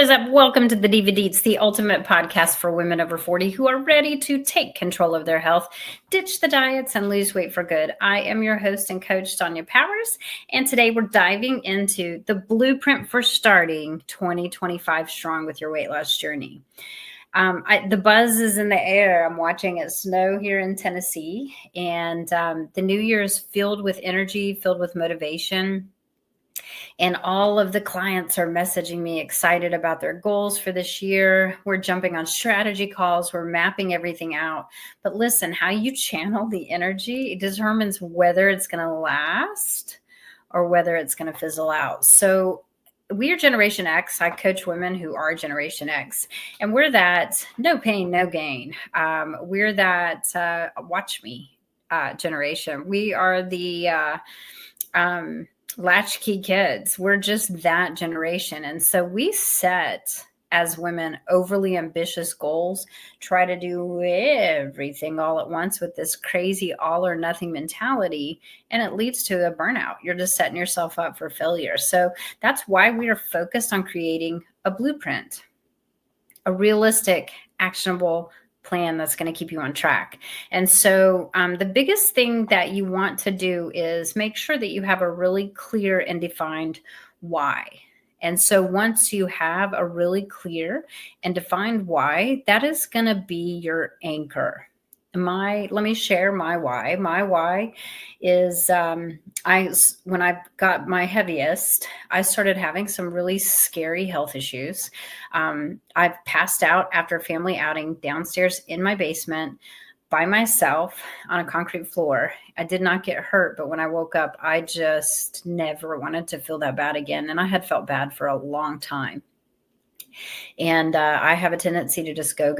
is up? Welcome to the DivaDeets, the ultimate podcast for women over 40 who are ready to take control of their health, ditch the diets, and lose weight for good. I am your host and coach, Sonia Powers, and today we're diving into the blueprint for starting 2025 strong with your weight loss journey. The buzz is in the air. I'm watching it snow here in Tennessee, and the new year is filled with energy, filled with motivation. And all of the clients are messaging me excited about their goals for this year. We're jumping on strategy calls. We're mapping everything out. But listen, how you channel the energy determines whether it's going to last or whether it's going to fizzle out. So we are Generation X. I coach women who are Generation X, and we're that no pain, no gain. We're that watch me generation. We are the latchkey kids. We're just that generation. And so we set, as women, overly ambitious goals, try to do everything all at once with this crazy all or nothing mentality, and it leads to a burnout. You're just setting yourself up for failure. So that's why we are focused on creating a blueprint, a realistic, actionable plan that's going to keep you on track. And so the biggest thing that you want to do is make sure that you have a really clear and defined why. And so once you have a really clear and defined why, that is going to be your anchor. Let me share my why. My why is when I got my heaviest, I started having some really scary health issues. I passed out after a family outing downstairs in my basement by myself on a concrete floor. I did not get hurt, but when I woke up, I just never wanted to feel that bad again. And I had felt bad for a long time. And I have a tendency to just go.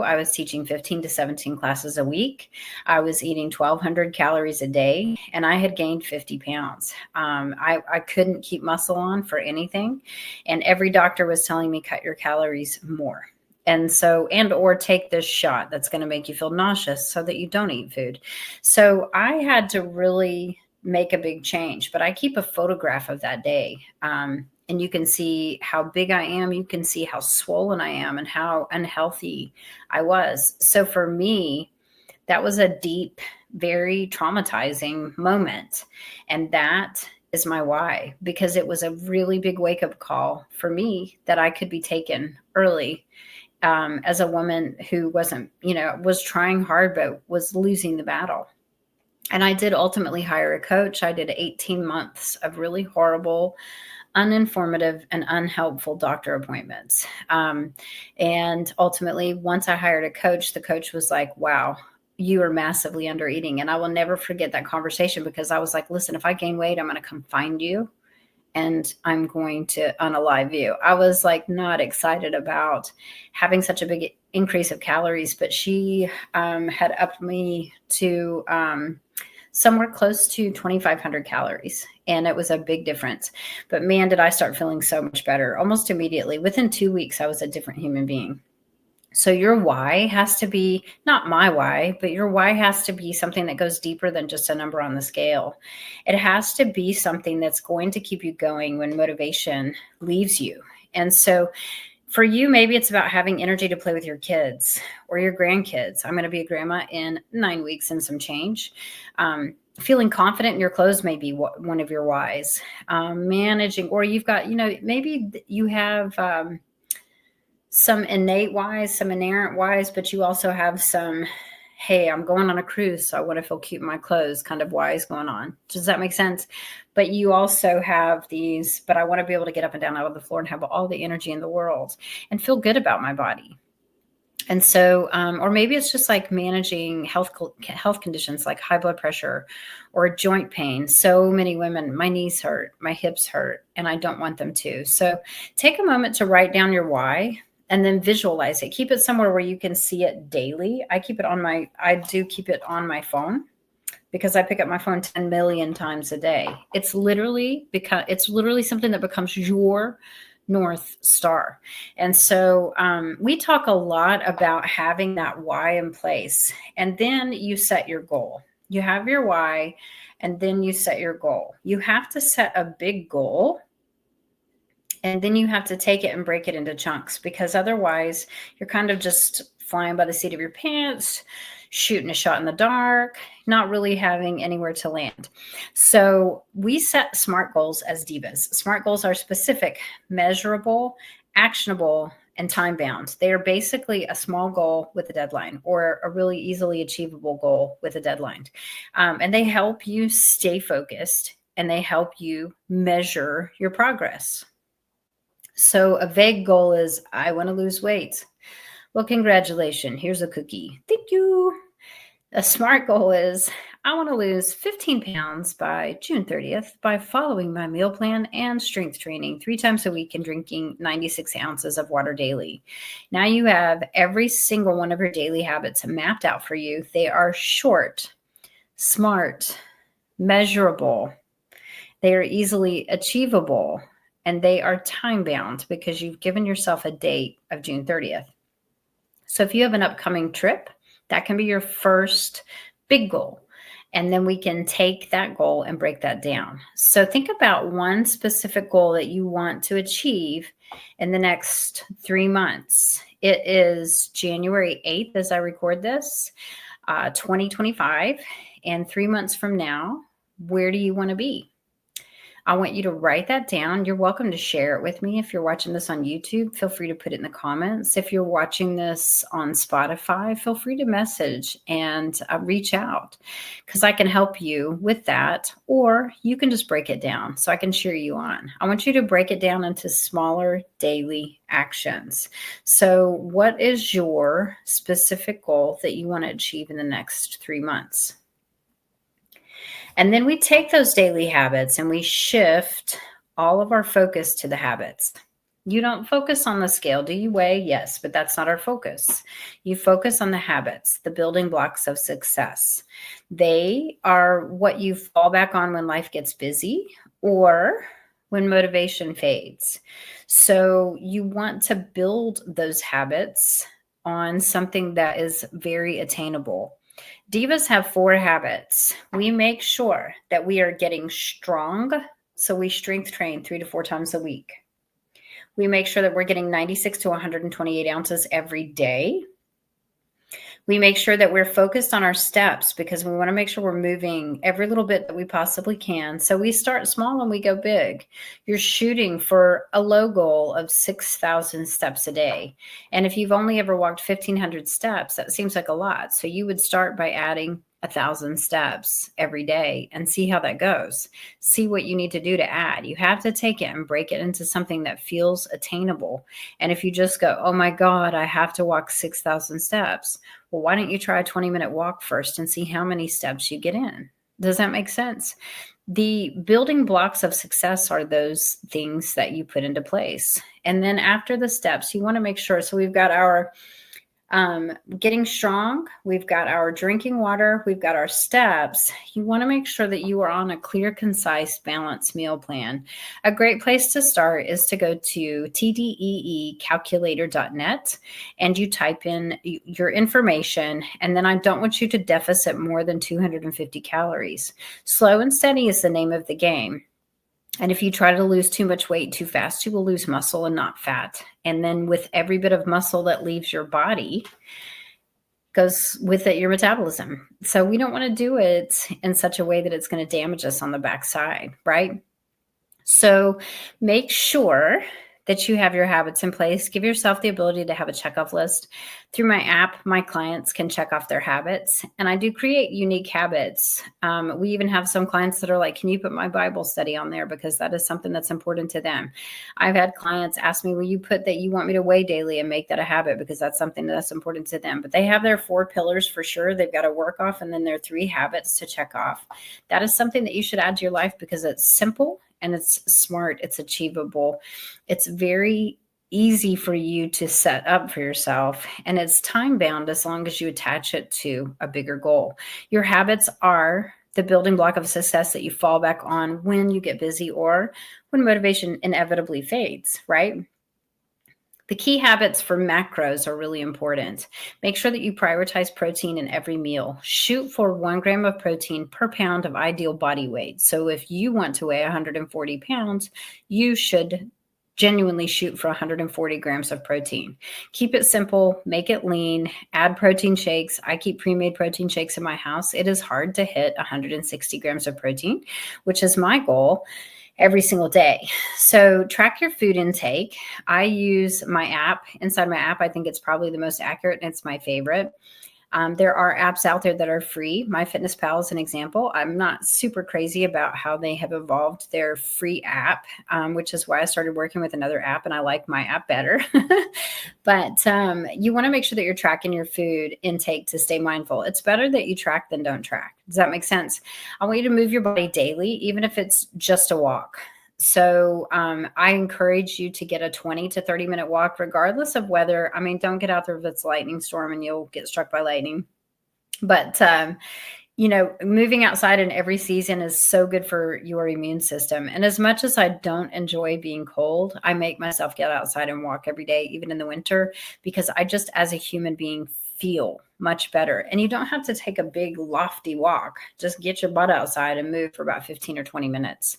I was teaching 15 to 17 classes a week. I was eating 1,200 calories a day, and I had gained 50 pounds. I couldn't keep muscle on for anything. And every doctor was telling me, cut your calories more. And so, or take this shot that's going to make you feel nauseous so that you don't eat food. So I had to really make a big change, but I keep a photograph of that day. And you can see how big I am. You can see how swollen I am and how unhealthy I was. So for me, that was a deep, very traumatizing moment. And that is my why, because it was a really big wake-up call for me that I could be taken early as a woman who was trying hard, but was losing the battle. And I did ultimately hire a coach. I did 18 months of really horrible, uninformative, and unhelpful doctor appointments. And ultimately, once I hired a coach, the coach was like, wow, you are massively under eating. And I will never forget that conversation, because I was like, listen, if I gain weight, I'm going to come find you and I'm going to unalive you. I was like not excited about having such a big increase of calories, but she had upped me to somewhere close to 2,500 calories. And it was a big difference. But man, did I start feeling so much better almost immediately. Within 2 weeks, I was a different human being. So your why has to be, not my why, but your why has to be something that goes deeper than just a number on the scale. It has to be something that's going to keep you going when motivation leaves you. And so for you, maybe it's about having energy to play with your kids or your grandkids. I'm going to be a grandma in 9 weeks and some change. Feeling confident in your clothes may be one of your whys. Managing, or you've got, maybe you have some innate whys, some inerrant whys, but you also have some, hey, I'm going on a cruise, so I want to feel cute in my clothes kind of whys going on. Does that make sense? But you also have these, but I want to be able to get up and down out of the floor and have all the energy in the world and feel good about my body. And so, or maybe it's just like managing health conditions like high blood pressure or joint pain. So many women, my knees hurt, my hips hurt, and I don't want them to. So take a moment to write down your why and then visualize it. Keep it somewhere where you can see it daily. I do keep it on my phone, because I pick up my phone 10 million times a day. It's literally something that becomes your North Star. And so we talk a lot about having that why in place. And then you set your goal. You have your why, and then you set your goal. You have to set a big goal And then you have to take it and break it into chunks, because otherwise you're kind of just flying by the seat of your pants, shooting a shot in the dark, not really having anywhere to land. So we set SMART goals as Divas. SMART goals are specific, measurable, actionable, and time bound. They are basically a small goal with a deadline, or a really easily achievable goal with a deadline. And they help you stay focused, and they help you measure your progress. So a vague goal is, I want to lose weight. Well, congratulations. Here's a cookie. Thank you. A SMART goal is, I want to lose 15 pounds by June 30th by following my meal plan and strength training 3 times a week and drinking 96 ounces of water daily. Now you have every single one of your daily habits mapped out for you. They are short, smart, measurable. They are easily achievable, and they are time bound because you've given yourself a date of June 30th. So if you have an upcoming trip, that can be your first big goal. And then we can take that goal and break that down. So think about one specific goal that you want to achieve in the next 3 months. It is January 8th as I record this, 2025. And 3 months from now, where do you want to be? I want you to write that down. You're welcome to share it with me. If you're watching this on YouTube, feel free to put it in the comments. If you're watching this on Spotify, feel free to message and reach out, because I can help you with that, or you can just break it down so I can cheer you on. I want you to break it down into smaller daily actions. So what is your specific goal that you want to achieve in the next 3 months? And then we take those daily habits and we shift all of our focus to the habits. You don't focus on the scale. Do you weigh? Yes, but that's not our focus. You focus on the habits, the building blocks of success. They are what you fall back on when life gets busy or when motivation fades. So you want to build those habits on something that is very attainable. Divas have 4 habits. We make sure that we are getting strong, so we strength train 3 to 4 times a week. We make sure that we're getting 96 to 128 ounces every day. We make sure that we're focused on our steps, because we want to make sure we're moving every little bit that we possibly can. So we start small and we go big. You're shooting for a low goal of 6,000 steps a day. And if you've only ever walked 1,500 steps, that seems like a lot. So you would start by adding 1,000 steps every day and see how that goes. See what you need to do to add. You have to take it and break it into something that feels attainable. And if you just go, oh my God, I have to walk 6,000 steps. Well, why don't you try a 20-minute walk first and see how many steps you get in? Does that make sense? The building blocks of success are those things that you put into place. And then after the steps, you want to make sure. So we've got our getting strong, we've got our drinking water, we've got our steps. You want to make sure that you are on a clear, concise, balanced meal plan. A great place to start is to go to tdeecalculator.net and you type in your information. And then I don't want you to deficit more than 250 calories. Slow and steady is the name of the game. And if you try to lose too much weight too fast, you will lose muscle and not fat. And then with every bit of muscle that leaves your body goes with it your metabolism. So we don't want to do it in such a way that it's going to damage us on the backside, right? So make sure that you have your habits in place. Give yourself the ability to have a checkoff list. Through my app, my clients can check off their habits, and I do create unique habits. We even have some clients that are like, can you put my Bible study on there? Because that is something that's important to them. I've had clients ask me, will you put that you want me to weigh daily and make that a habit? Because that's something that's important to them. But they have their 4 pillars for sure. They've got to work off, and then their 3 habits to check off. That is something that you should add to your life because it's simple and it's smart, it's achievable. It's very easy for you to set up for yourself, and it's time bound as long as you attach it to a bigger goal. Your habits are the building block of success that you fall back on when you get busy or when motivation inevitably fades, right? The key habits for macros are really important. Make sure that you prioritize protein in every meal. Shoot for 1 gram of protein per pound of ideal body weight. So if you want to weigh 140 pounds, you should genuinely shoot for 140 grams of protein. Keep it simple, make it lean, add protein shakes. I keep pre-made protein shakes in my house. It is hard to hit 160 grams of protein, which is my goal every single day. So track your food intake. I use my app. Inside my app, I think it's probably the most accurate and it's my favorite. There are apps out there that are free. MyFitnessPal is an example. I'm not super crazy about how they have evolved their free app, which is why I started working with another app, and I like my app better. But you want to make sure that you're tracking your food intake to stay mindful. It's better that you track than don't track. Does that make sense? I want you to move your body daily, even if it's just a walk. So I encourage you to get a 20 to 30 minute walk, regardless of weather. I mean, don't get out there if it's lightning storm and you'll get struck by lightning. But, moving outside in every season is so good for your immune system. And as much as I don't enjoy being cold, I make myself get outside and walk every day, even in the winter, because I just, as a human being, feel much better. And you don't have to take a big lofty walk. Just get your butt outside and move for about 15 or 20 minutes.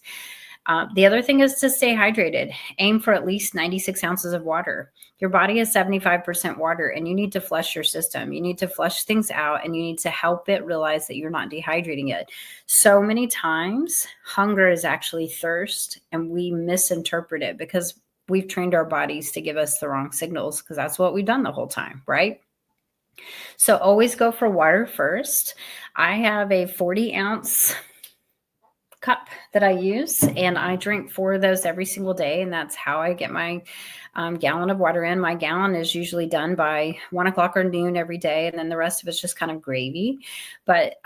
The other thing is to stay hydrated. Aim for at least 96 ounces of water. Your body is 75% water, and you need to flush your system. You need to flush things out, and you need to help it realize that you're not dehydrating it. So many times, hunger is actually thirst, and we misinterpret it because we've trained our bodies to give us the wrong signals because that's what we've done the whole time, right? So always go for water first. I have a 40-ounce cup that I use, and I drink 4 of those every single day, and that's how I get my gallon of water in. My gallon is usually done by 1 o'clock or noon every day, and then the rest of it's just kind of gravy. But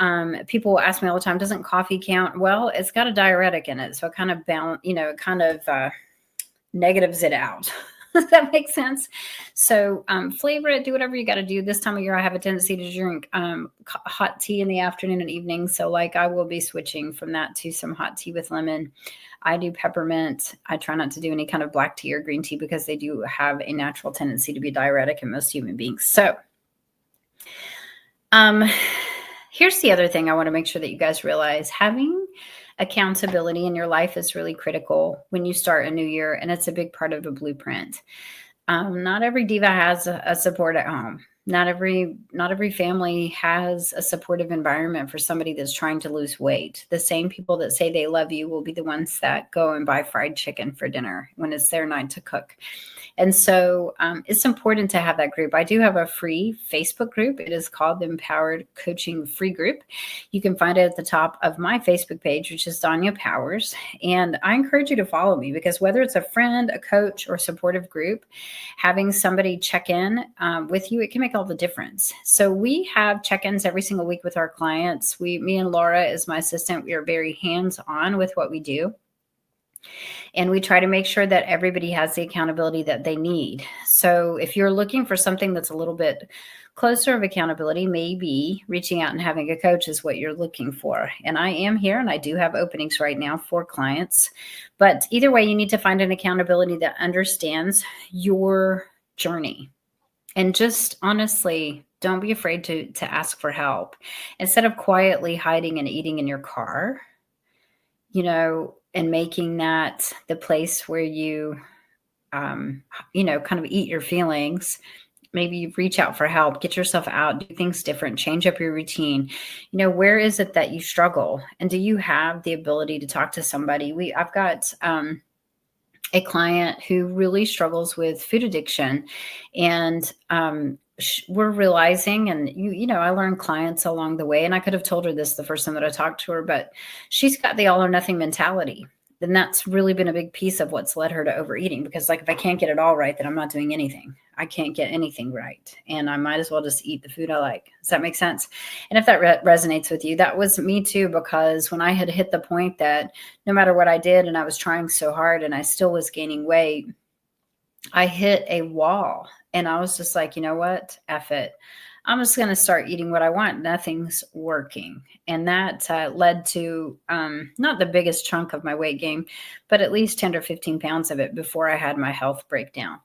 people will ask me all the time, doesn't coffee count? Well, it's got a diuretic in it, so it kind of negatives it out. Does that make sense? So flavor it, do whatever you got to do. This time of year, I have a tendency to drink hot tea in the afternoon and evening. So like I will be switching from that to some hot tea with lemon. I do peppermint. I try not to do any kind of black tea or green tea because they do have a natural tendency to be diuretic in most human beings. So here's the other thing I want to make sure that you guys realize. Having accountability in your life is really critical when you start a new year, and it's a big part of a blueprint. Not every diva has a support at home. Not every family has a supportive environment for somebody that's trying to lose weight. The same people that say they love you will be the ones that go and buy fried chicken for dinner when it's their night to cook. And so it's important to have that group. I do have a free Facebook group. It is called the Empowered Coaching Free Group. You can find it at the top of my Facebook page, which is Danya Powers. And I encourage you to follow me because whether it's a friend, a coach, or supportive group, having somebody check in with you, it can make all the difference. So we have check-ins every single week with our clients. Me and Laura is my assistant. We are very hands-on with what we do. And we try to make sure that everybody has the accountability that they need. So if you're looking for something that's a little bit closer of accountability, maybe reaching out and having a coach is what you're looking for. And I am here, and I do have openings right now for clients. But either way, you need to find an accountability that understands your journey. And just honestly, don't be afraid to ask for help. Instead of quietly hiding and eating in your car, and making that the place where you, kind of eat your feelings. Maybe you reach out for help, get yourself out, do things different, change up your routine. Where is it that you struggle? And do you have the ability to talk to somebody? I've got a client who really struggles with food addiction, and we're realizing, and I learned clients along the way, and I could have told her this the first time that I talked to her, but she's got the all or nothing mentality. Then that's really been a big piece of what's led her to overeating, because if I can't get it all right, then I'm not doing anything. I can't get anything right, and I might as well just eat the food I like. Does that make sense? And if that resonates with you, that was me too, because when I had hit the point that no matter what I did, and I was trying so hard and I still was gaining weight, I hit a wall, and I was just like, you know what? F it. I'm just going to start eating what I want. Nothing's working. And that led to not the biggest chunk of my weight gain, but at least 10 or 15 pounds of it before I had my health breakdown.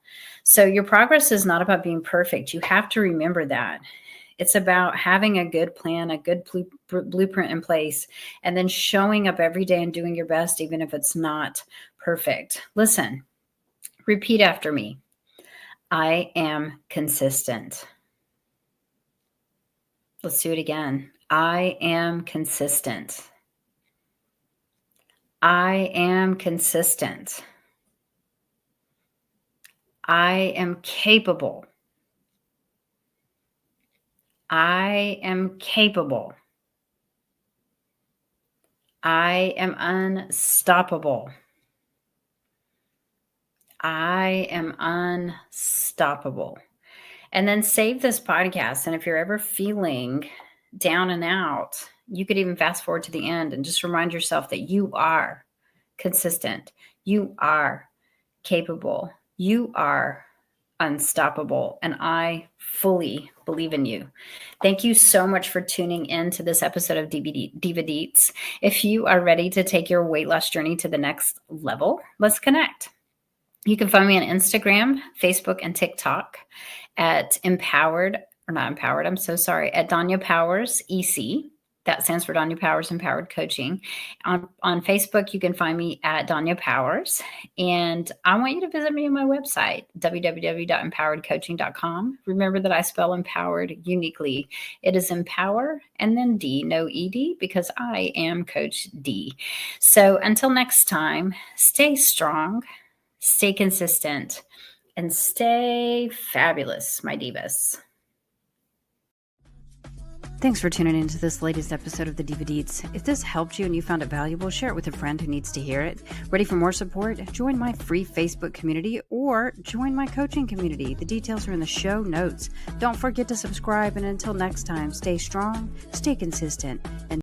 So your progress is not about being perfect. You have to remember that. It's about having a good plan, a good blueprint in place, and then showing up every day and doing your best, even if it's not perfect. Listen, Repeat after me. I am consistent. Let's do it again. I am consistent. I am consistent. I am capable. I am capable. I am unstoppable. I am unstoppable. And then save this podcast. And if you're ever feeling down and out, you could even fast forward to the end and just remind yourself that you are consistent. You are capable. You are unstoppable. And I fully believe in you. Thank you so much for tuning in to this episode of DivaDeets. If you are ready to take your weight loss journey to the next level, let's connect. You can find me on Instagram, Facebook, and TikTok at at Danya Powers EC. That stands for Danya Powers Empowered Coaching. On Facebook, you can find me at Danya Powers. And I want you to visit me on my website, www.empoweredcoaching.com. Remember that I spell empowered uniquely. It is empower and then D, no ED, because I am Coach D. So until next time, stay strong, stay consistent, and stay fabulous, my divas. Thanks for tuning into this latest episode of the DivaDeets. If this helped you and you found it valuable, share it with a friend who needs to hear it. Ready for more support? Join my free Facebook community or join my coaching community. The details are in the show notes. Don't forget to subscribe, and until next time, stay strong, stay consistent, and